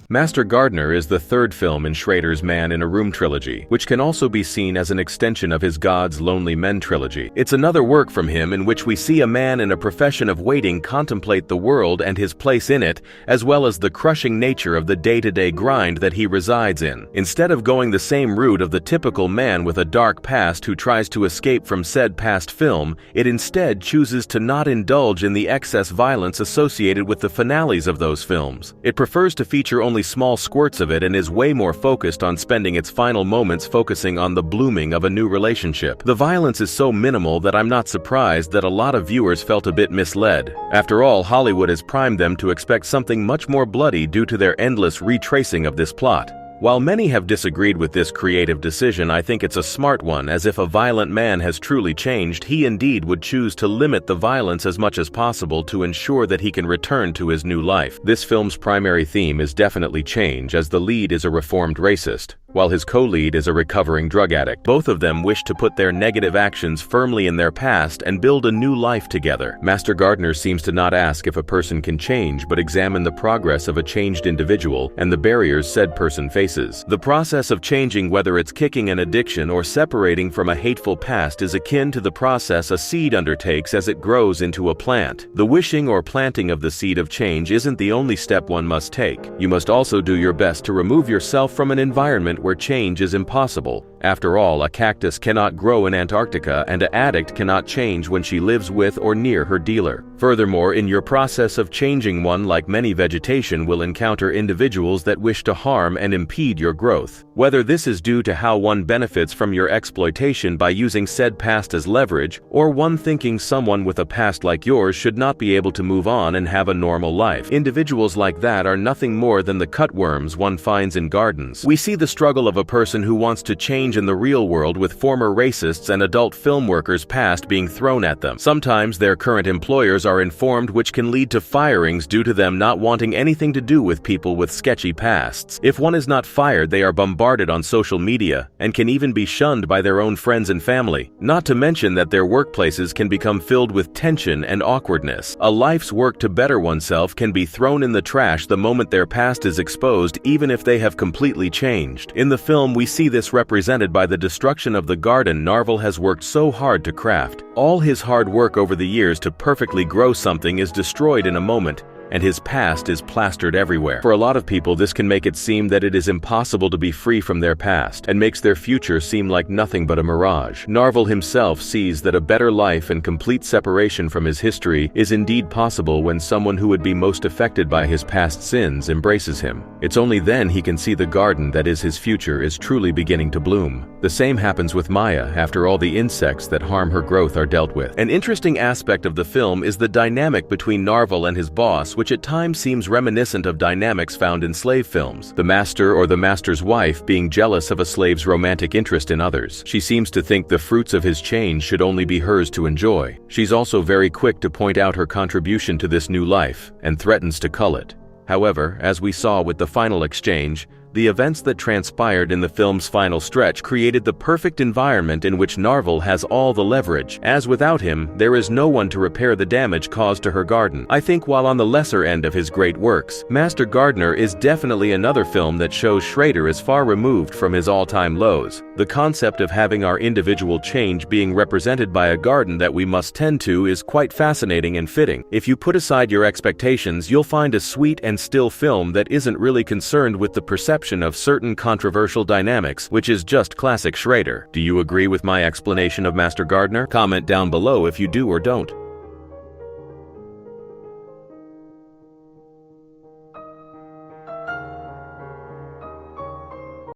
Master Gardener is the third film in Schrader's Man in a Room trilogy, which can also be seen as an extension of his God's Lonely Men trilogy. It's another work from him in which we see a man in a profession of waiting contemplate the world and his place in it, as well as the crushing nature of the day-to-day grind that he resides in. Instead of going the same route of the typical man with a dark past who tries to escape from said past film, it instead chooses to not indulge in the excess violence associated with the finales of those films. It prefers to feature only small squirts of it and is way more focused on spending its final moments focusing on the blooming of a new relationship. The violence is so minimal that I'm not surprised that a lot of viewers felt a bit misled. After all, Hollywood has primed them to expect something much more bloody due to their endless retracing of this plot. While many have disagreed with this creative decision, I think it's a smart one, as if a violent man has truly changed, he indeed would choose to limit the violence as much as possible to ensure that he can return to his new life. This film's primary theme is definitely change, as the lead is a reformed racist, while his co-lead is a recovering drug addict. Both of them wish to put their negative actions firmly in their past and build a new life together. Master Gardener seems to not ask if a person can change, but examine the progress of a changed individual and the barriers said person faces. The process of changing, whether it's kicking an addiction or separating from a hateful past, is akin to the process a seed undertakes as it grows into a plant. The wishing or planting of the seed of change isn't the only step one must take. You must also do your best to remove yourself from an environment where change is impossible. After all, a cactus cannot grow in Antarctica, and an addict cannot change when she lives with or near her dealer. Furthermore, in your process of changing, one, like many vegetation, will encounter individuals that wish to harm and impede your growth. Whether this is due to how one benefits from your exploitation by using said past as leverage, or one thinking someone with a past like yours should not be able to move on and have a normal life. Individuals like that are nothing more than the cutworms one finds in gardens. We see the struggle of a person who wants to change in the real world, with former racists and adult film workers' past being thrown at them. Sometimes their current employers are informed, which can lead to firings due to them not wanting anything to do with people with sketchy pasts. If one is not fired, they are bombarded on social media and can even be shunned by their own friends and family. Not to mention that their workplaces can become filled with tension and awkwardness. A life's work to better oneself can be thrown in the trash the moment their past is exposed, even if they have completely changed. In the film, we see this represented by the destruction of the garden Narvel has worked so hard to craft. All his hard work over the years to perfectly grow something is destroyed in a moment, and his past is plastered everywhere. For a lot of people, this can make it seem that it is impossible to be free from their past, and makes their future seem like nothing but a mirage. Narvel himself sees that a better life and complete separation from his history is indeed possible when someone who would be most affected by his past sins embraces him. It's only then he can see the garden that is his future is truly beginning to bloom. The same happens with Maya after all the insects that harm her growth are dealt with. An interesting aspect of the film is the dynamic between Narvel and his boss, which at times seems reminiscent of dynamics found in slave films. The master or the master's wife being jealous of a slave's romantic interest in others. She seems to think the fruits of his change should only be hers to enjoy. She's also very quick to point out her contribution to this new life, and threatens to cull it. However, as we saw with the final exchange, the events that transpired in the film's final stretch created the perfect environment in which Narvel has all the leverage, as without him, there is no one to repair the damage caused to her garden. I think while on the lesser end of his great works, Master Gardener is definitely another film that shows Schrader is far removed from his all-time lows. The concept of having our individual change being represented by a garden that we must tend to is quite fascinating and fitting. If you put aside your expectations, you'll find a sweet and still film that isn't really concerned with the perception of certain controversial dynamics, which is just classic Schrader. Do you agree with my explanation of Master Gardener? Comment down below if you do or don't.